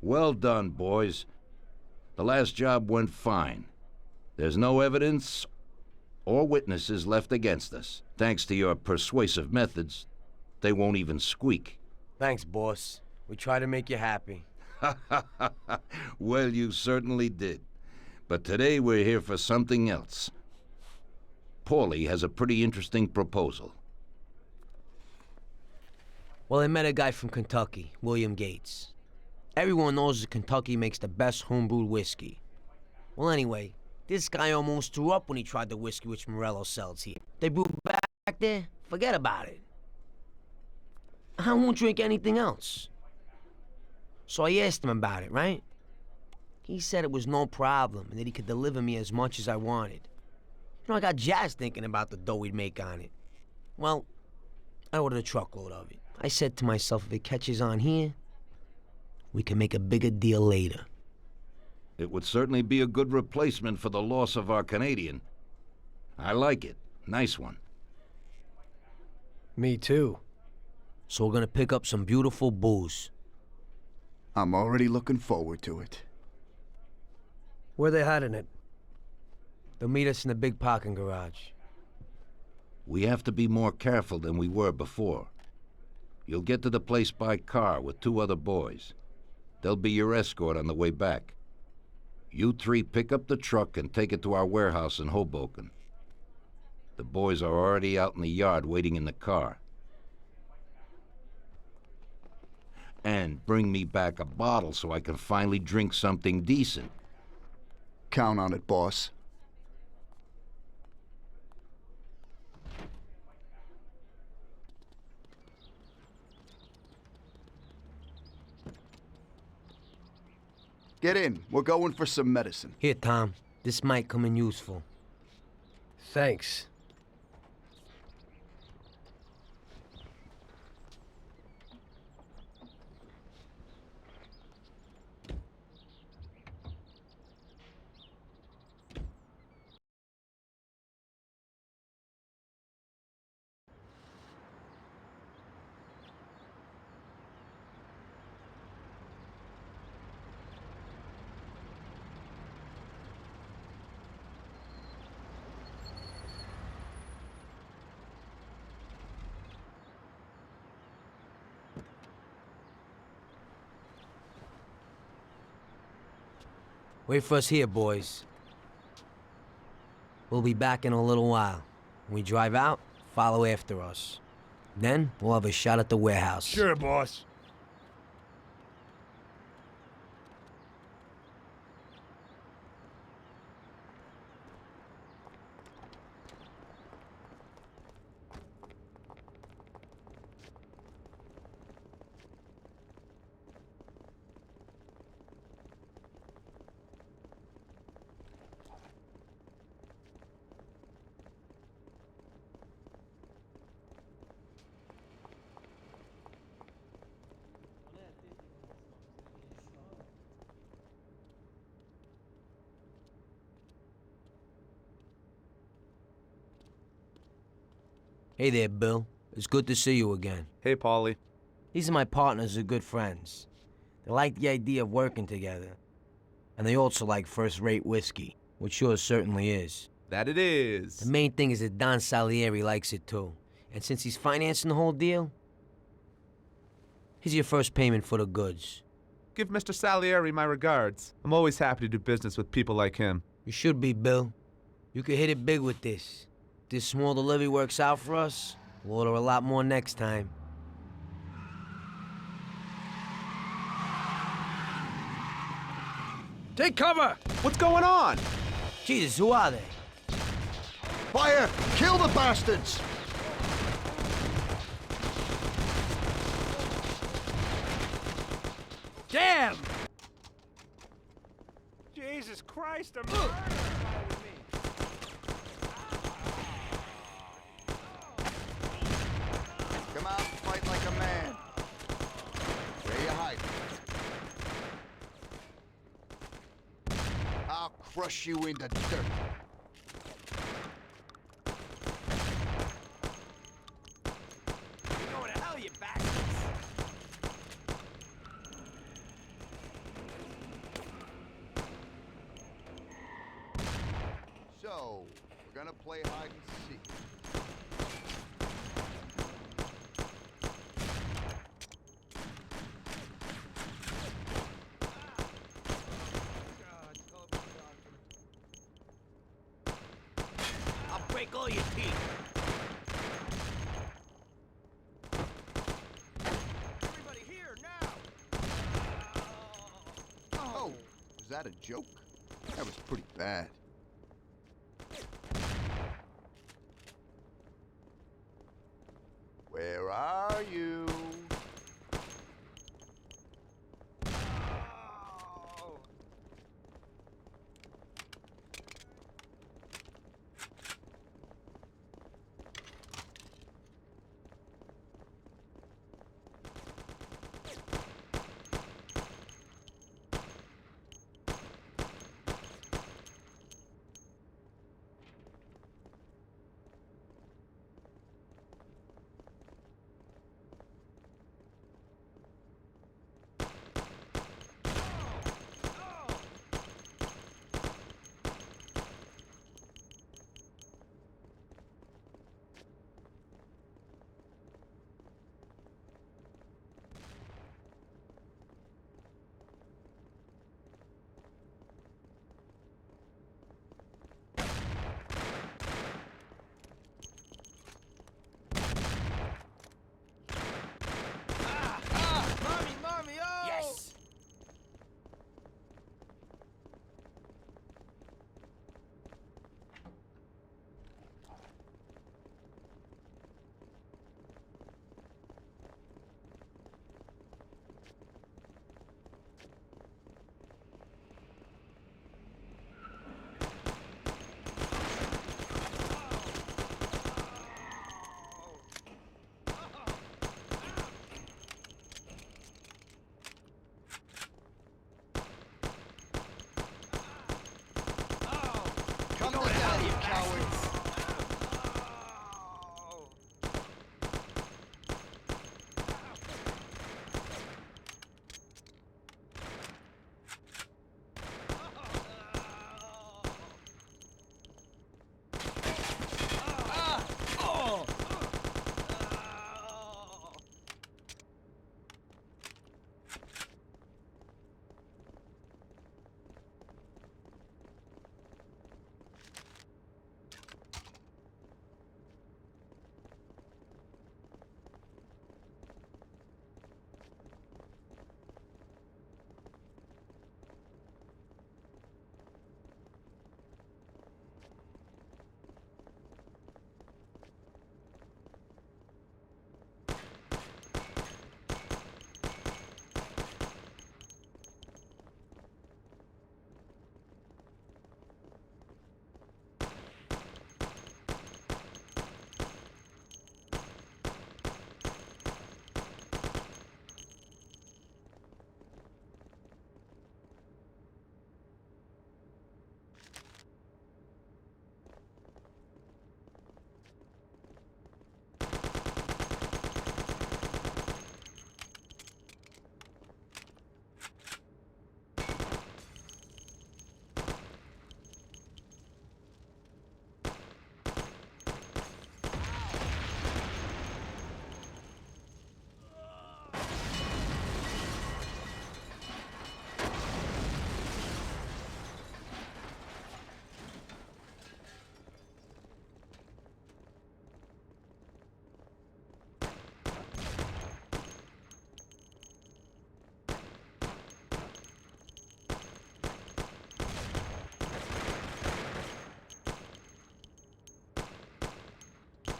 Well done, boys. The last job went fine. There's no evidence or witnesses left against us. Thanks to your persuasive methods, they won't even squeak. Thanks, boss. We try to make you happy. Well, you certainly did. But today we're here for something else. Paulie has a pretty interesting proposal. Well, I met a guy from Kentucky, William Gates. Everyone knows that Kentucky makes the best homebrewed whiskey. Well, anyway, this guy almost threw up when he tried the whiskey which Morello sells here. They brew back there? Forget about it. I won't drink anything else. So I asked him about it, right? He said it was no problem and that he could deliver me as much as I wanted. You know, I got jazzed thinking about the dough he'd make on it. Well, I ordered a truckload of it. I said to myself, if it catches on here, we can make a bigger deal later. It would certainly be a good replacement for the loss of our Canadian. I like it. Nice one. Me too. So we're gonna pick up some beautiful booze. I'm already looking forward to it. Where they hiding it? They'll meet us in the big parking garage. We have to be more careful than we were before. You'll get to the place by car with 2 other boys. They'll be your escort on the way back. You 3 pick up the truck and take it to our warehouse in Hoboken. The boys are already out in the yard waiting in the car. And bring me back a bottle so I can finally drink something decent. Count on it, boss. Get in. We're going for some medicine. Here, Tom. This might come in useful. Thanks. Wait for us here, boys. We'll be back in a little while. When we drive out, follow after us. Then, we'll have a shot at the warehouse. Sure, boss. Hey there, Bill. It's good to see you again. Hey, Paulie. These are my partners who are good friends. They like the idea of working together. And they also like first-rate whiskey, which yours certainly is. That it is. The main thing is that Don Salieri likes it too. And since he's financing the whole deal, here's your first payment for the goods. Give Mr. Salieri my regards. I'm always happy to do business with people like him. You should be, Bill. You could hit it big with this. If this small delivery works out for us, we'll order a lot more next time. Take cover! What's going on? Jesus, who are they? Fire! Kill the bastards! Damn! Jesus Christ, a murder! Come out and fight like a man. Where you hiding? I'll crush you into dirt. Go to hell, you bastards! So, we're gonna play hide and seek. I'll break all your teeth. Everybody here, now! Oh, was that a joke? That was pretty bad. Where are you? Mommy, oh! Yes! Come to hell, you cowards!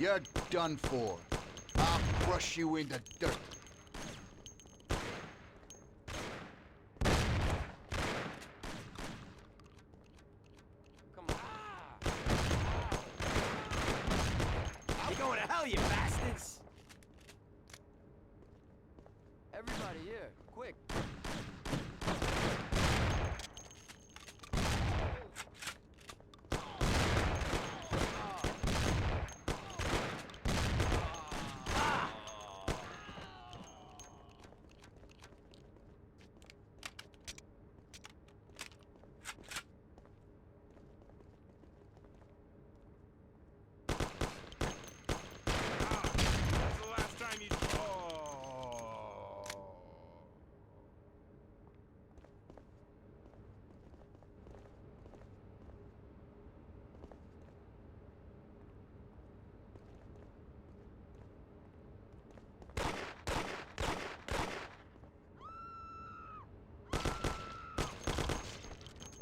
You're done for. I'll crush you in the dirt. Come on. You're going to hell, you bastards! Everybody here, quick!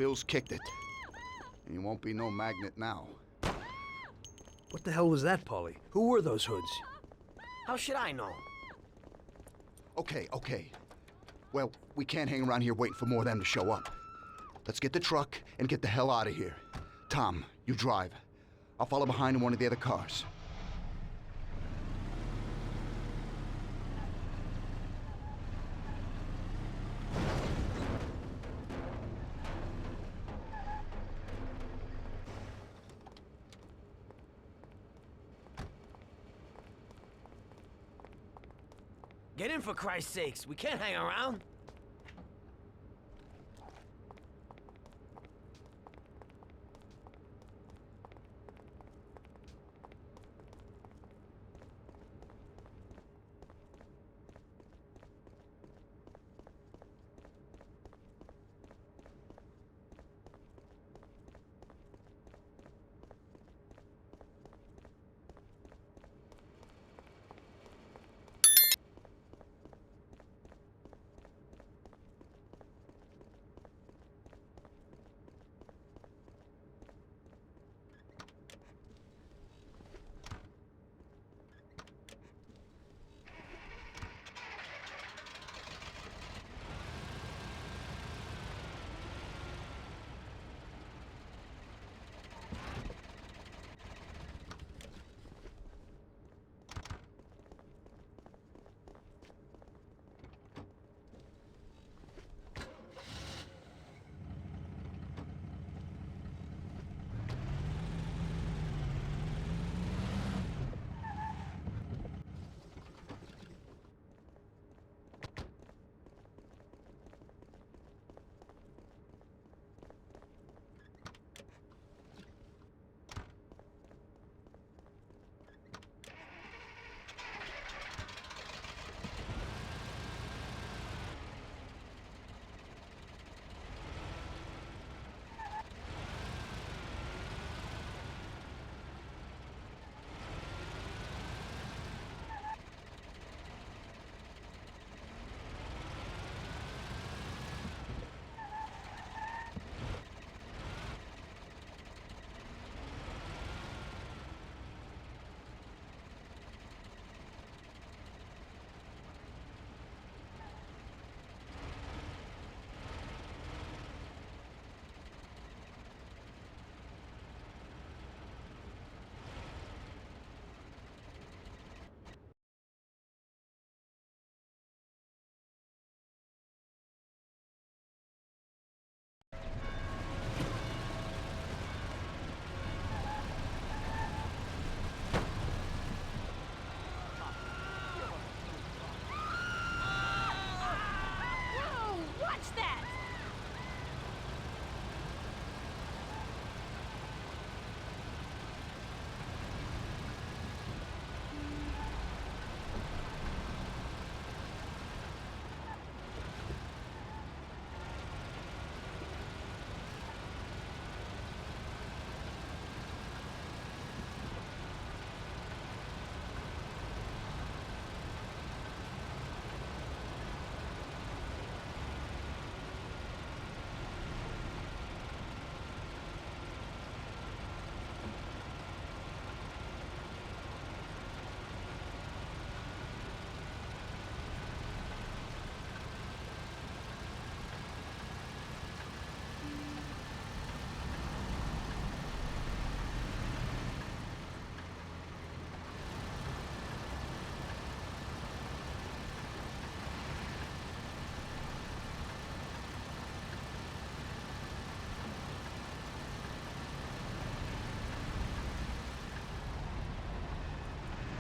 Bill's kicked it. And he won't be no magnet now. What the hell was that, Paulie? Who were those hoods? How should I know? Okay. Well, we can't hang around here waiting for more of them to show up. Let's get the truck and get the hell out of here. Tom, you drive. I'll follow behind in one of the other cars. Get in for Christ's sakes. We can't hang around.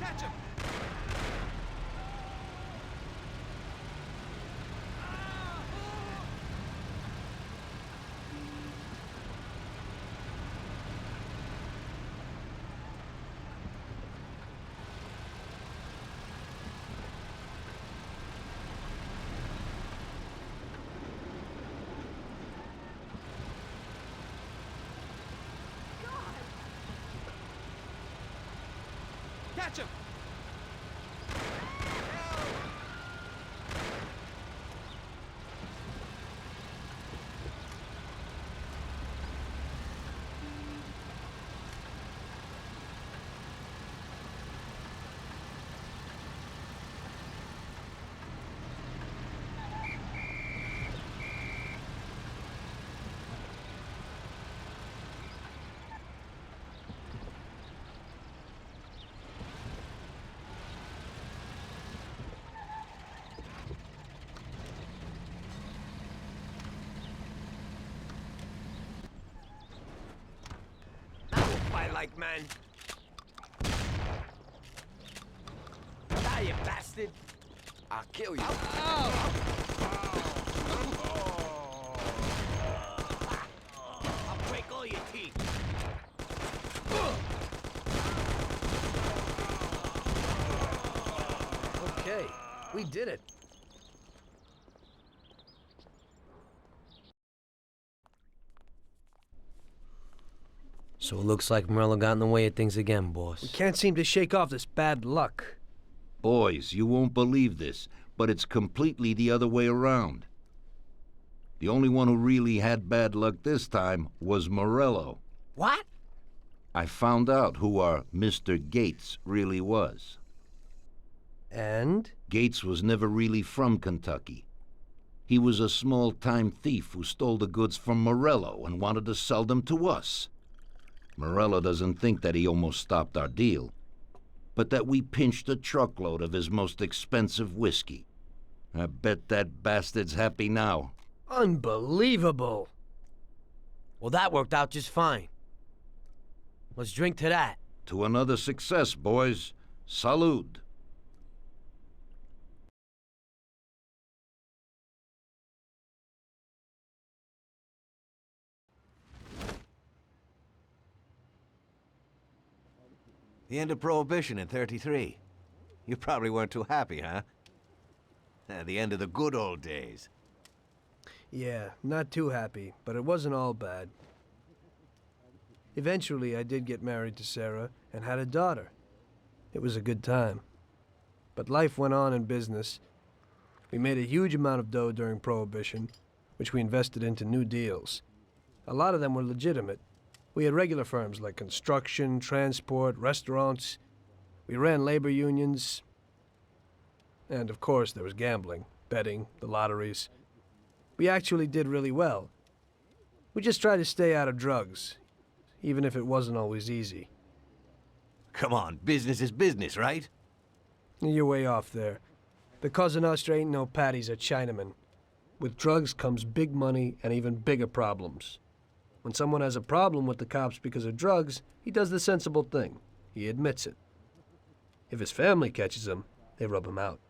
Catch him! Catch him! like, man? Die, you bastard! I'll kill you. I'll break all your teeth. Okay, we did it. So it looks like Morello got in the way of things again, boss. We can't seem to shake off this bad luck. Boys, you won't believe this, but it's completely the other way around. The only one who really had bad luck this time was Morello. What? I found out who our Mr. Gates really was. And? Gates was never really from Kentucky. He was a small-time thief who stole the goods from Morello and wanted to sell them to us. Morello doesn't think that he almost stopped our deal, but that we pinched a truckload of his most expensive whiskey. I bet that bastard's happy now. Unbelievable! Well, that worked out just fine. Let's drink to that. To another success, boys. Salud. The end of Prohibition in '33. You probably weren't too happy, huh? The end of the good old days. Yeah, not too happy, but it wasn't all bad. Eventually, I did get married to Sarah and had a daughter. It was a good time. But life went on in business. We made a huge amount of dough during Prohibition, which we invested into new deals. A lot of them were legitimate. We had regular firms like construction, transport, restaurants. We ran labor unions. And of course, there was gambling, betting, the lotteries. We actually did really well. We just tried to stay out of drugs, even if it wasn't always easy. Come on, business is business, right? You're way off there. The Cosa Nostra ain't no patties or Chinamen. With drugs comes big money and even bigger problems. When someone has a problem with the cops because of drugs, he does the sensible thing. He admits it. If his family catches him, they rub him out.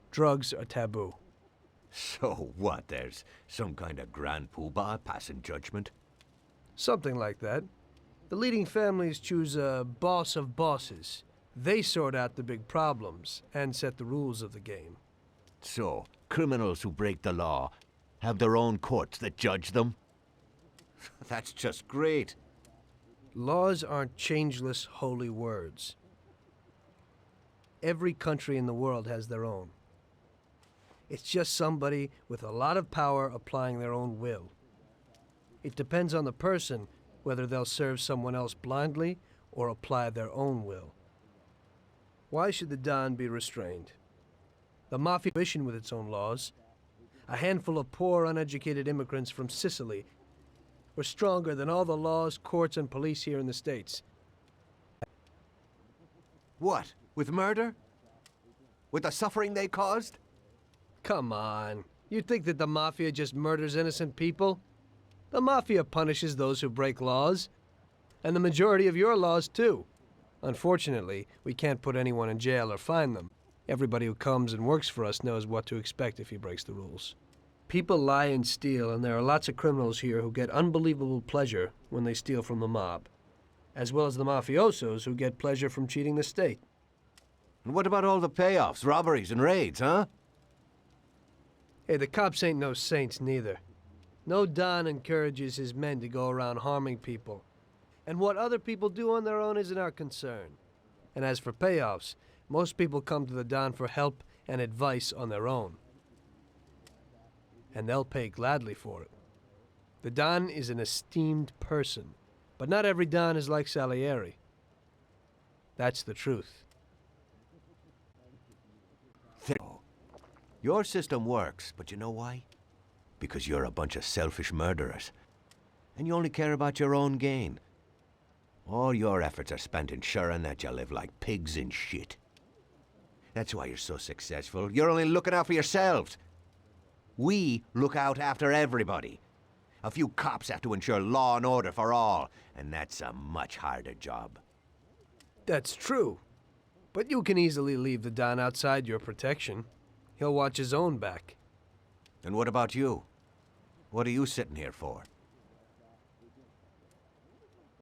Drugs are taboo. So what, there's some kind of grand poobah passing judgment? Something like that. The leading families choose a boss of bosses. They sort out the big problems and set the rules of the game. So, criminals who break the law have their own courts that judge them? That's just great. Laws aren't changeless holy words. Every country in the world has their own. It's just somebody with a lot of power applying their own will. It depends on the person whether they'll serve someone else blindly or apply their own will. Why should the Don be restrained? The Mafia with its own laws. A handful of poor, uneducated immigrants from Sicily were stronger than all the laws, courts, and police here in the States. What, with murder? With the suffering they caused? Come on. You think that the Mafia just murders innocent people? The Mafia punishes those who break laws. And the majority of your laws, too. Unfortunately, we can't put anyone in jail or fine them. Everybody who comes and works for us knows what to expect if he breaks the rules. People lie and steal, and there are lots of criminals here who get unbelievable pleasure when they steal from the mob, as well as the mafiosos who get pleasure from cheating the state. And what about all the payoffs, robberies, and raids, huh? Hey, the cops ain't no saints neither. No Don encourages his men to go around harming people. And what other people do on their own isn't our concern. And as for payoffs, most people come to the Don for help and advice on their own. And they'll pay gladly for it. The Don is an esteemed person, but not every Don is like Salieri. That's the truth. Your system works, but you know why? Because you're a bunch of selfish murderers. And you only care about your own gain. All your efforts are spent ensuring that you live like pigs in shit. That's why you're so successful. You're only looking out for yourselves. We look out after everybody. A few cops have to ensure law and order for all, and that's a much harder job. That's true. But you can easily leave the Don outside your protection. He'll watch his own back. And what about you? What are you sitting here for?